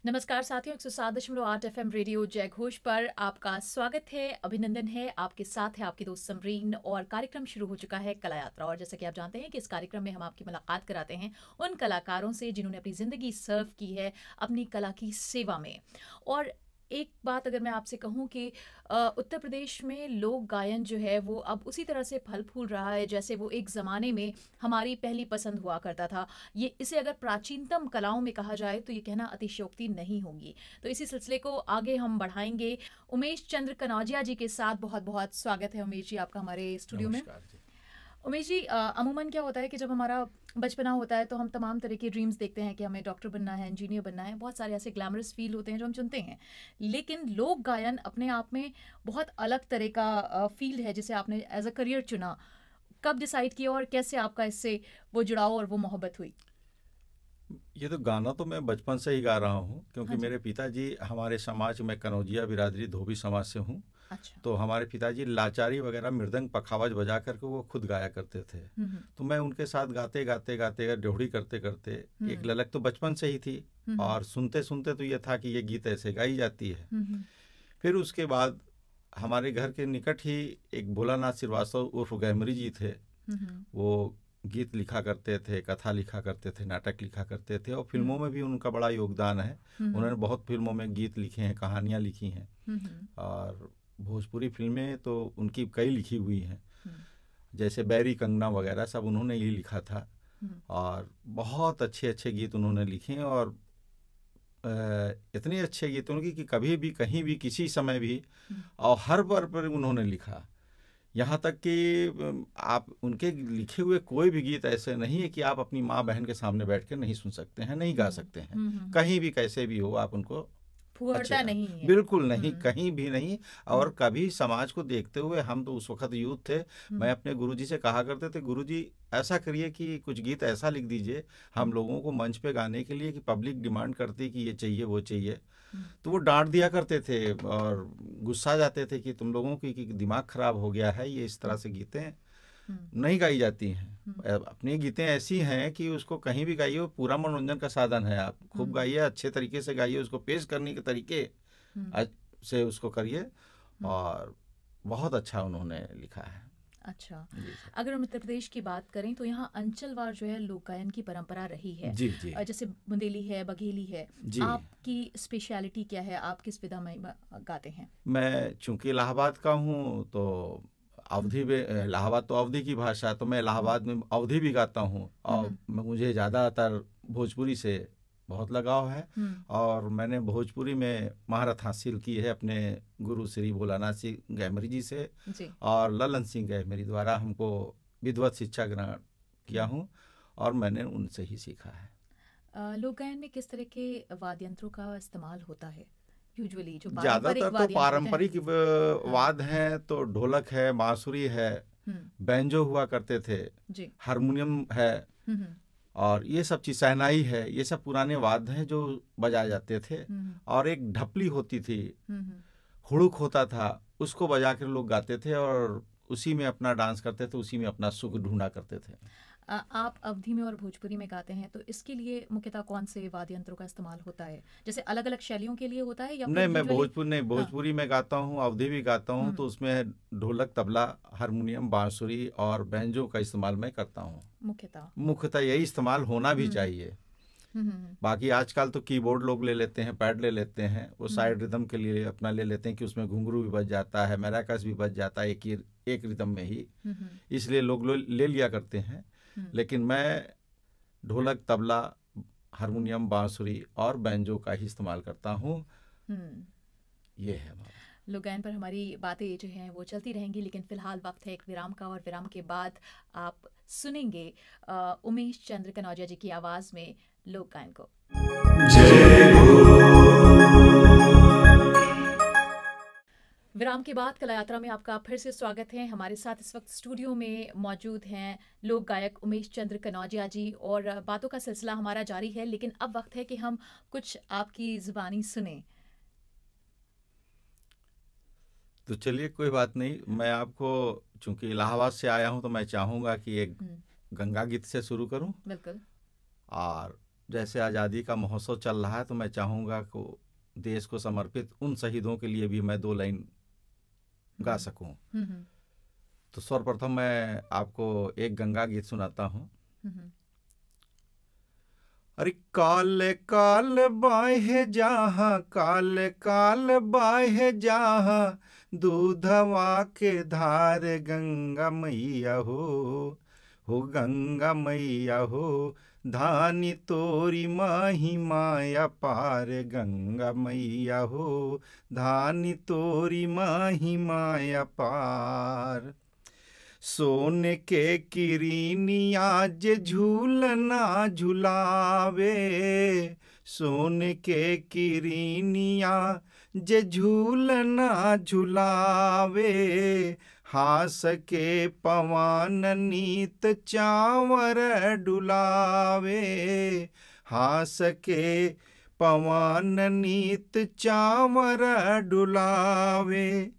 नमस्कार साथियों, 107.8 FM radio जय घोष पर आपका स्वागत है, अभिनंदन है। आपके साथ है आपकी दोस्त समरीन और कार्यक्रम शुरू हो चुका है कला यात्रा। और जैसा कि आप जानते हैं कि इस कार्यक्रम में हम आपकी मुलाकात कराते हैं उन कलाकारों से जिन्होंने अपनी ज़िंदगी सर्व की है अपनी कला की सेवा में। और एक बात अगर मैं आपसे कहूं कि उत्तर प्रदेश में लोक गायन जो है वो अब उसी तरह से फल फूल रहा है जैसे वो एक ज़माने में हमारी पहली पसंद हुआ करता था। ये इसे अगर प्राचीनतम कलाओं में कहा जाए तो ये कहना अतिशयोक्ति नहीं होगी। तो इसी सिलसिले को आगे हम बढ़ाएंगे उमेश चंद्र कनौजिया जी के साथ। बहुत बहुत स्वागत है उमेश जी आपका हमारे स्टूडियो में। उमेश जी, अमूमन क्या होता है कि जब हमारा बचपना होता है तो हम तमाम तरह के ड्रीम्स देखते हैं कि हमें डॉक्टर बनना है, इंजीनियर बनना है, बहुत सारे ऐसे ग्लैमरस फील होते हैं जो हम चुनते हैं। लेकिन लोक गायन अपने आप में बहुत अलग तरह का फील्ड है जिसे आपने एज अ करियर चुना। कब डिसाइड किया और कैसे आपका इससे वो जुड़ाव और वो मोहब्बत हुई? ये तो गाना तो मैं बचपन से ही गा रहा हूँ क्योंकि हाँ जी। मेरे पिताजी हमारे समाज में कनौजिया बिरादरी धोबी समाज से हूँ। अच्छा। तो हमारे पिताजी लाचारी वगैरह मृदंग पखावज बजा करके वो खुद गाया करते थे। हम्म तो मैं उनके साथ गाते गाते गाते ड्योढ़ी करते करते एक ललक तो बचपन से ही थी और सुनते सुनते तो ये था कि ये गीत ऐसे गाई जाती है। फिर उसके बाद हमारे घर के निकट ही एक भोलानाथ श्रीवास्तव उर्फ गैमरी जी थे। वो गीत लिखा करते थे, कथा लिखा करते थे, नाटक लिखा करते थे और फिल्मों में भी उनका बड़ा योगदान है। उन्होंने बहुत फिल्मों में गीत लिखे हैं, कहानियाँ लिखी हैं और भोजपुरी फिल्में तो उनकी कई लिखी हुई हैं, जैसे बैरी कंगना वगैरह सब उन्होंने ही लिखा था। और बहुत अच्छे अच्छे गीत उन्होंने लिखे हैं और इतने अच्छे गीत उनकी कि कभी भी कहीं भी किसी समय भी और हर बार पर उन्होंने लिखा। यहाँ तक कि आप उनके लिखे हुए कोई भी गीत ऐसे नहीं है कि आप अपनी माँ बहन के सामने बैठ कर नहीं सुन सकते हैं, नहीं गा सकते हैं। कहीं भी कैसे भी हो आप उनको फुहरता नहीं है। बिल्कुल नहीं, कहीं भी नहीं। और कभी समाज को देखते हुए, हम तो उस वक्त यूथ थे, मैं अपने गुरुजी से कहा करते थे, गुरुजी ऐसा करिए कि कुछ गीत ऐसा लिख दीजिए हम लोगों को मंच पे गाने के लिए कि पब्लिक डिमांड करती कि ये चाहिए वो चाहिए। तो वो डांट दिया करते थे और गुस्सा जाते थे कि तुम लोगों की कि दिमाग खराब हो गया है, ये इस तरह से गीतें नहीं गाई जाती हैं। अपनी गीतें ऐसी हैं कि उसको कहीं भी गाइए, पूरा मनोरंजन का साधन है। आप खूब गाइए, अच्छे तरीके से गाइए, उसको पेश करने के तरीके से उसको करिए। और बहुत अच्छा उन्होंने लिखा है। अच्छा, अगर हम उत्तर प्रदेश की बात करें तो यहाँ अंचलवार जो है लोक गायन की परंपरा रही है। जी जी। जैसे बुंदेली है, बघेली है। आपकी स्पेशलिटी क्या है? आप किस विधा में गाते हैं? मैं चूंकि इलाहाबाद का हूँ तो अवधी में, इलाहाबाद तो अवधी की भाषा, तो मैं इलाहाबाद में अवधी भी गाता हूँ। और मुझे ज़्यादातर भोजपुरी से बहुत लगाव है और मैंने भोजपुरी में महारत हासिल की है अपने गुरु श्री भोलानाथ सिंह गैमरी जी से और ललन सिंह गैमरी द्वारा हमको विधिवत शिक्षा ग्रहण किया हूँ और मैंने उनसे ही सीखा है। लोक गायन में किस तरह के वाद्य यंत्रों का इस्तेमाल होता है? यूजुअली जो ज्यादातर तो पारंपरिक वाद हैं, तो ढोलक है, बांसुरी है, बैंजो हुआ करते थे, हारमोनियम है और ये सब चीज, शहनाई है, ये सब पुराने वाद्य हैं जो बजाए जाते थे। और एक ढपली होती थी, हुड़ुक होता था, उसको बजा कर लोग गाते थे और उसी में अपना डांस करते थे, उसी में अपना सुख ढूंढा करते थे। आप अवधी में और भोजपुरी में गाते हैं तो इसके लिए मुख्यतः कौन से वाद्य यंत्रों का इस्तेमाल होता है? जैसे अलग अलग शैलियों के लिए होता है या नहीं, मैं भोजपुरी में गाता हूँ, अवधी भी गाता हूँ, तो उसमें ढोलक, तबला, हारमोनियम, बांसुरी और बैंजो का इस्तेमाल मैं करता हूँ। मुख्यतः यही इस्तेमाल होना भी चाहिए। बाकी आजकल तो कीबोर्ड लोग ले लेते हैं, पैड ले लेते हैं, वो साइड रिदम के लिए अपना ले लेते हैं कि उसमें घुंघरू भी बज जाता है, मैराकस भी बज जाता है एक रिदम में ही, इसलिए लोग ले लिया करते हैं। लेकिन मैं ढोलक, तबला, हारमोनियम, बांसुरी और बैंजो का ही इस्तेमाल करता हूँ। ये है हमारा। लोक गायन पर हमारी बातें जो हैं वो चलती रहेंगी, लेकिन फिलहाल वक्त है एक विराम का और विराम के बाद आप सुनेंगे उमेश चंद्र कनौजिया जी की आवाज़ में लोक गायन को। विराम के बाद कला यात्रा में आपका फिर से स्वागत है। हमारे साथ इस वक्त स्टूडियो में मौजूद हैं लोक गायक उमेश चंद्र कनौजिया जी और बातों का सिलसिला हमारा जारी है, लेकिन अब वक्त है कि हम कुछ आपकी ज़ुबानी सुने। तो चलिए, कोई बात नहीं, मैं आपको, चूंकि इलाहाबाद से आया हूं, तो मैं चाहूँगा कि एक गंगा गीत से शुरू करूं। बिल्कुल। और जैसे आज़ादी का महोत्सव चल रहा है तो मैं चाहूँगा कि देश को समर्पित उन शहीदों के लिए भी मैं 2 लाइन गा सकूं। तो सर्वप्रथम मैं आपको एक गंगा गीत सुनाता हूँ। अरे काल काल बाहे जहाँ, काल काल बाहे जहाँ, दूधवा के धार गंगा मैया हो गंगा मैया हो, धानी तोरी महिमा पार गंगा मैया हो, धानी तोरी महिमा पार। सोने के किरीनिया जे झूलना झुलावे, सोने के किरीनिया जे झूलना झुलावे, हास के पवन नीत चावर डुलावे, हास के पवन नीत चावर डुलावे।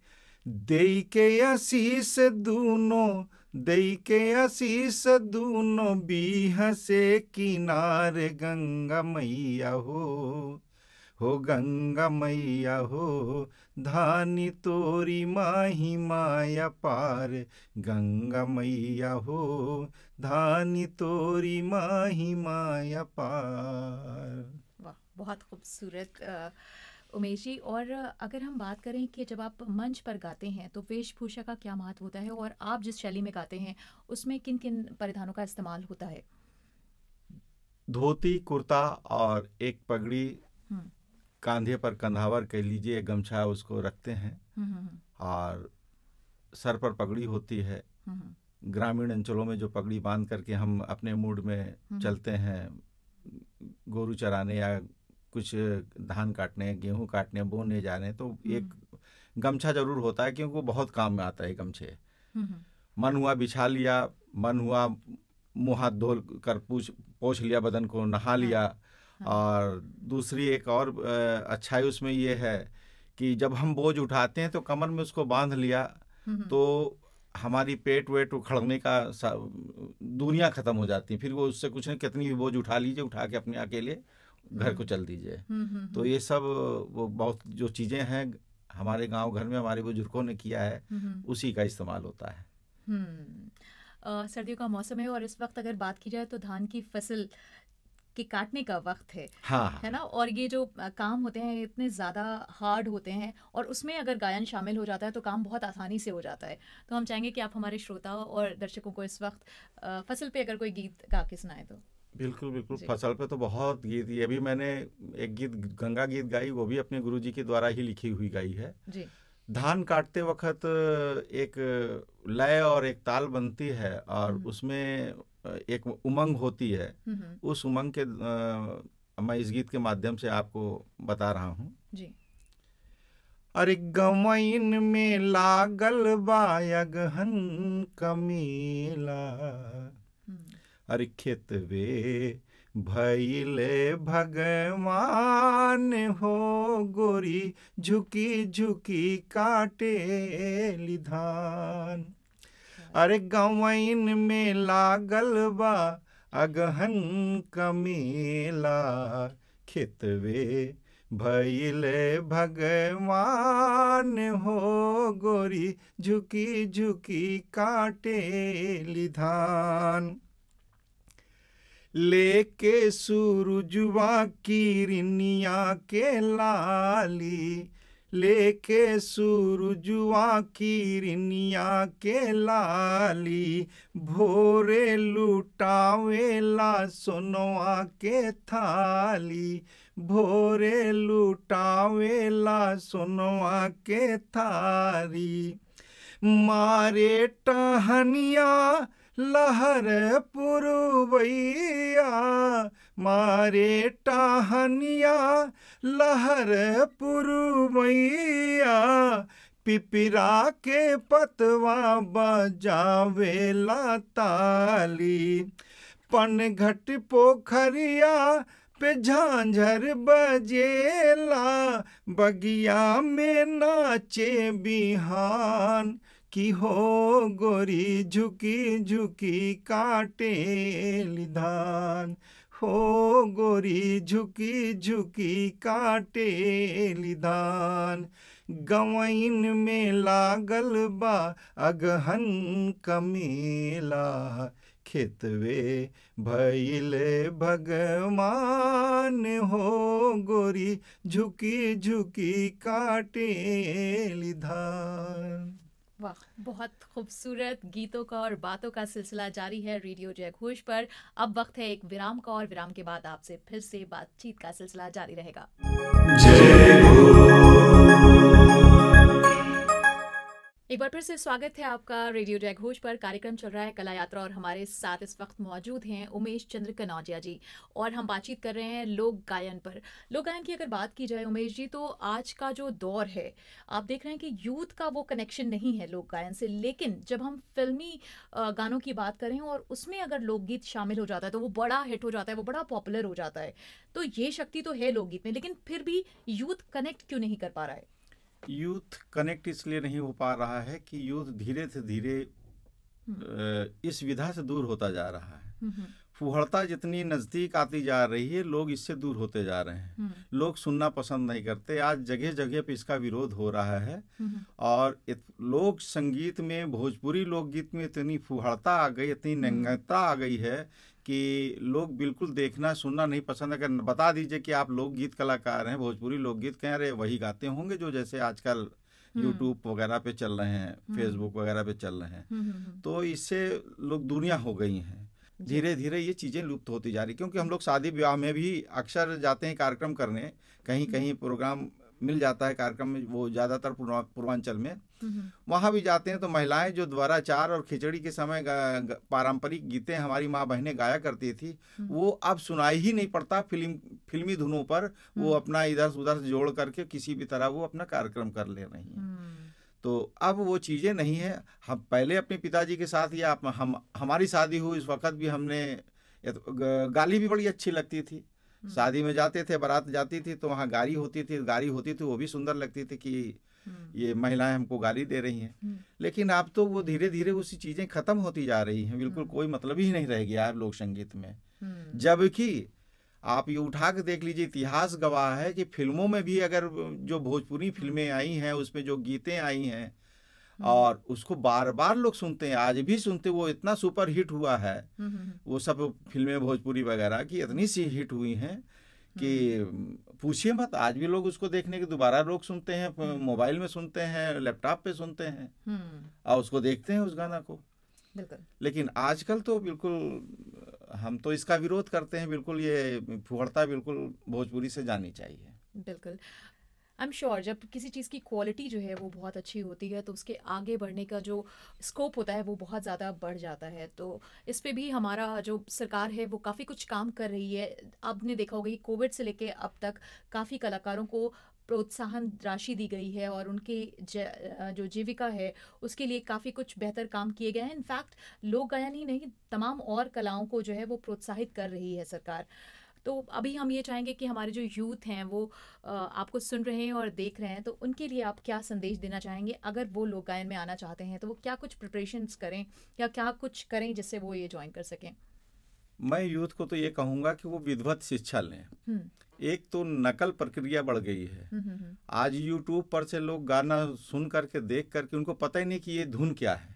देई के आशीष दूनों, देई के आशीष दूनों, बीह से किनारे गंगा मैया हो गंगा मैया हो, धानी तोरी महिमा पार गंगा मैया हो, धानी तोरी महिमा पार। वाह, बहुत खूबसूरत उमेश जी। और अगर हम बात करें कि जब आप मंच पर गाते हैं तो वेशभूषा का क्या महत्व होता है, और आप जिस शैली में गाते हैं उसमें किन किन परिधानों का इस्तेमाल होता है? धोती कुर्ता और एक पगड़ी, कांधे पर कंधावर कह लीजिए, गमछा उसको रखते हैं, और सर पर पगड़ी होती है। ग्रामीण अंचलों में जो पगड़ी बांध करके हम अपने मूड में चलते हैं, गोरू चराने या कुछ धान काटने, गेहूं काटने, बोने जाने, तो एक गमछा जरूर होता है, क्योंकि वो बहुत काम में आता है गमछे। मन हुआ बिछा लिया, मन हुआ मुँह हाथ धो कर पोंछ लिया बदन को, नहा लिया। और दूसरी एक और अच्छाई उसमें ये है कि जब हम बोझ उठाते हैं तो कमर में उसको बांध लिया तो हमारी पेट वेट उखड़ने का दुनिया खत्म हो जाती है। फिर वो उससे कुछ नहीं, कितनी भी बोझ उठा लीजिए, उठा के अपने अकेले घर को चल दीजिए। तो ये सब वो बहुत जो चीज़ें हैं हमारे गांव घर में हमारे बुजुर्गों ने किया है, उसी का इस्तेमाल होता है। सर्दियों का मौसम है और इस वक्त अगर बात की जाए तो धान की फसल के काटने का वक्त है। हाँ, है ना। और ये जो काम होते हैं इतने ज़्यादा हार्ड होते हैं, और उसमें अगर गायन शामिल हो जाता है तो काम बहुत आसानी से हो जाता है। तो हम चाहेंगे कि आप हमारे श्रोताओं और दर्शकों को इस वक्त फसल पे अगर कोई गीत गा के सुनाए तो। बिल्कुल बिल्कुल। फसल पे तो बहुत गीत, ये भी मैंने एक गीत गंगा गीत गाई, वो भी अपने गुरुजी के द्वारा ही लिखी हुई गाई है जी। धान काटते वक्त एक लय और एक ताल बनती है, और उसमें एक उमंग होती है। उस उमंग के मैं इस गीत के माध्यम से आपको बता रहा हूँ जी। अरे गवैन में लागल बायगहन कमीला, अरे खेतवे भैले भगवान हो, गोरी झुकी झुकी काटे धान। अरे गवैन में लागल बा अगहन कमीला, खेतवे भैले भगवान हो, गोरी झुकी झुकी काटे धान। लेके सूरजवा किरनिया के लाली, लेके सूरजवा किरनिया के लाली, भोरे लुटावेला सोनवा के थाली, भोरे लुटावेला सोनवा के थाली। मारे टहनिया लहर पुरवैया, मारे टहनिया लहर पुरवैया, पिपरा के पतवा बजावेला ताली। पनघट पोखरिया पे झांझर बजेला, बगिया में नाचे बिहान, कि हो गोरी झुकी झुकी काटे लिधान, हो गोरी झुकी झुकी काटे लिधान, गवैन में लागल बा अगहन कमेला, खेतवे भइले भगवान, हो गोरी झुकी झुकी काटे लिधान। वाह, बहुत खूबसूरत गीतों का और बातों का सिलसिला जारी है रेडियो जय घोष पर। अब वक्त है एक विराम का, और विराम के बाद आपसे फिर से बातचीत का सिलसिला जारी रहेगा। एक बार फिर से स्वागत है आपका रेडियो जय घोष पर। कार्यक्रम चल रहा है कला यात्रा, और हमारे साथ इस वक्त मौजूद हैं उमेश चंद्र कनौजिया जी, और हम बातचीत कर रहे हैं लोक गायन पर। लोक गायन की अगर बात की जाए उमेश जी, तो आज का जो दौर है, आप देख रहे हैं कि यूथ का वो कनेक्शन नहीं है लोक गायन से, लेकिन जब हम फिल्मी गानों की बात करें और उसमें अगर लोकगीत शामिल हो जाता है तो वो बड़ा हिट हो जाता है, वो बड़ा पॉपुलर हो जाता है। तो ये शक्ति तो है लोकगीत में, लेकिन फिर भी यूथ कनेक्ट क्यों नहीं कर पा रहा है? यूथ कनेक्ट इसलिए नहीं हो पा रहा है कि यूथ धीरे से धीरे इस विधा से दूर होता जा रहा है। फुहड़ता जितनी नज़दीक आती जा रही है, लोग इससे दूर होते जा रहे हैं। लोग सुनना पसंद नहीं करते। आज जगह जगह पे इसका विरोध हो रहा है, और लोक संगीत में, भोजपुरी लोकगीत में इतनी फुहड़ता आ गई, इतनी नंगता आ गई है कि लोग बिल्कुल देखना सुनना नहीं पसंद। अगर बता दीजिए कि आप लोकगीत कलाकार हैं, भोजपुरी लोकगीत, कह रहे वही गाते होंगे जो जैसे आजकल यूट्यूब वगैरह पे चल रहे हैं, फेसबुक वगैरह पे चल रहे हैं। तो इससे लोग दुनिया हो गई हैं। धीरे धीरे ये चीज़ें लुप्त होती जा रही, क्योंकि हम लोग शादी ब्याह में भी अक्सर जाते हैं कार्यक्रम करने, कहीं कहीं प्रोग्राम मिल जाता है कार्यक्रम में, वो ज़्यादातर पूर्वांचल में, वहाँ भी जाते हैं तो महिलाएं जो द्वाराचार और खिचड़ी के समय पारंपरिक गीतें हमारी माँ बहनें गाया करती थी, वो अब सुनाई ही नहीं पड़ता। फिल्मी धुनों पर वो अपना इधर उधर जोड़ करके किसी भी तरह वो अपना कार्यक्रम कर ले रही हैं। तो अब वो चीज़ें नहीं है। हम पहले अपने पिताजी के साथ, या हमारी शादी हुई इस वक्त भी हमने, गाली भी बड़ी अच्छी लगती थी। शादी में जाते थे, बारात जाती थी तो वहाँ गाड़ी होती थी, वो भी सुंदर लगती थी कि ये महिलाएं हमको गाली दे रही हैं। लेकिन अब तो वो धीरे धीरे उसी चीज़ें खत्म होती जा रही हैं, बिल्कुल कोई मतलब ही नहीं रह गया है लोक संगीत में। जबकि आप ये उठा के देख लीजिए, इतिहास गवाह है कि फिल्मों में भी, अगर जो भोजपुरी फिल्में आई हैं उसमें जो गीतें आई हैं, और उसको बार बार लोग सुनते हैं, आज भी सुनते, वो इतना सुपर हिट हुआ है वो सब फिल्में भोजपुरी वगैरह की, इतनी सी हिट हुई हैं कि पूछिए मत। आज भी लोग उसको देखने के दोबारा लोग सुनते हैं, मोबाइल में सुनते हैं, लैपटॉप पे सुनते हैं, और उसको देखते हैं उस गाना को। लेकिन आजकल तो बिल्कुल हम तो इसका विरोध करते हैं, बिल्कुल ये फुहड़ता बिल्कुल भोजपुरी से जानी चाहिए। बिल्कुल, आई एम श्योर जब किसी चीज़ की क्वालिटी जो है वो बहुत अच्छी होती है तो उसके आगे बढ़ने का जो स्कोप होता है वो बहुत ज़्यादा बढ़ जाता है। तो इस पे भी हमारा जो सरकार है वो काफ़ी कुछ काम कर रही है। आपने देखा होगा कि कोविड से लेके अब तक काफ़ी कलाकारों को प्रोत्साहन राशि दी गई है, और उनकी जो जीविका है उसके लिए काफ़ी कुछ बेहतर काम किए गए हैं। इनफैक्ट लोक गायन ही नहीं, तमाम और कलाओं को जो है वो प्रोत्साहित कर रही है सरकार। तो अभी हम ये चाहेंगे कि हमारे जो यूथ हैं वो आपको सुन रहे हैं और देख रहे हैं, तो उनके लिए आप क्या संदेश देना चाहेंगे? अगर वो लोक गायन में आना चाहते हैं तो वो क्या कुछ प्रिपरेशंस करें या क्या कुछ करें जिससे वो ये ज्वाइन कर सकें? मैं यूथ को तो ये कहूँगा कि वो विधिवत शिक्षा लें। एक तो नकल प्रक्रिया बढ़ गई है। आज यूट्यूब पर से लोग गाना सुन करके, देख करके, उनको पता ही नहीं कि ये धुन क्या है,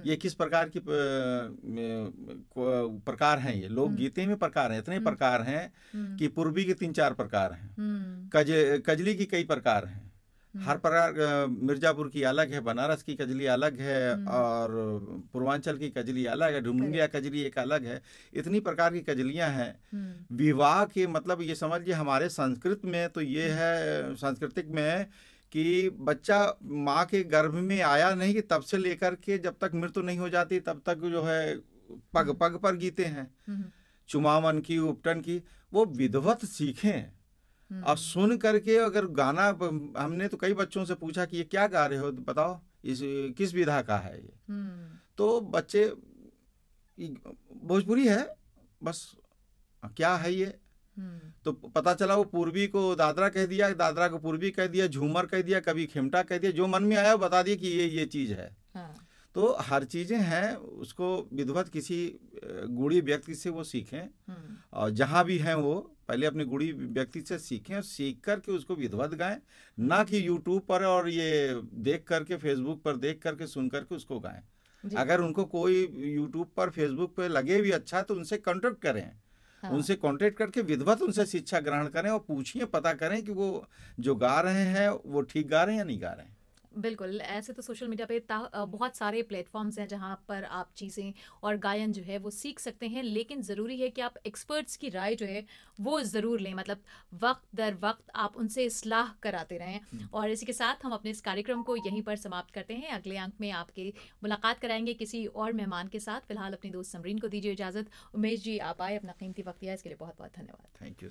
ये किस प्रकार की प्रकार हैं। ये लोक गीते में प्रकार हैं, इतने प्रकार हैं कि पूर्वी के 3-4 प्रकार हैं, कजली की कई प्रकार हैं। हर प्रकार, मिर्जापुर की अलग है, बनारस की कजली अलग है, और पूर्वांचल की कजली अलग है, ढूंढिया कजली एक अलग है। इतनी प्रकार की कजलियां हैं। विवाह के मतलब ये समझिए, हमारे संस्कृत में तो ये है, सांस्कृतिक में, कि बच्चा माँ के गर्भ में आया नहीं कि तब से लेकर के जब तक मृत्यु नहीं हो जाती तब तक जो है पग पग पर गीते हैं, चुमावन की, उपटन की, वो विधिवत सीखें। और सुन करके अगर गाना, हमने तो कई बच्चों से पूछा कि ये क्या गा रहे हो, बताओ इस किस विधा का है ये, तो बच्चे भोजपुरी है बस, क्या है ये, तो पता चला वो पूर्वी को दादरा कह दिया, दादरा को पूर्वी कह दिया, झूमर कह दिया, कभी खेमटा कह दिया, जो मन में आया वो बता दिया कि ये चीज है। हाँ। तो हर चीजें हैं, उसको विधिवत किसी गुणी व्यक्ति से वो सीखें, और जहाँ भी हैं वो पहले अपने गुणी व्यक्ति से सीखें और सीख करके उसको विधिवत गाएं, ना कि यूट्यूब पर और ये देख करके फेसबुक पर देख करके सुन करके उसको गाएं। अगर उनको कोई यूट्यूब पर फेसबुक पर लगे भी अच्छा तो उनसे कॉन्टेक्ट करें। हाँ। उनसे कांटेक्ट करके विधिवत उनसे शिक्षा ग्रहण करें और पूछिए, पता करें कि वो जो गा रहे हैं वो ठीक गा रहे हैं या नहीं गा रहे हैं। बिल्कुल, ऐसे तो सोशल मीडिया पे बहुत सारे प्लेटफॉर्म्स हैं जहाँ पर आप चीज़ें और गायन जो है वो सीख सकते हैं, लेकिन ज़रूरी है कि आप एक्सपर्ट्स की राय जो है वो ज़रूर लें, मतलब वक्त दर वक्त आप उनसे इस्लाह कराते रहें। और इसी के साथ हम अपने इस कार्यक्रम को यहीं पर समाप्त करते हैं। अगले अंक में आपके मुलाकात कराएंगे किसी और मेहमान के साथ। फिलहाल अपनी दोस्त समरीन को दीजिए इजाज़त। उमेश जी, आप आए, अपना कीमती वक्त दिया, इसके लिए बहुत बहुत धन्यवाद। Thank you.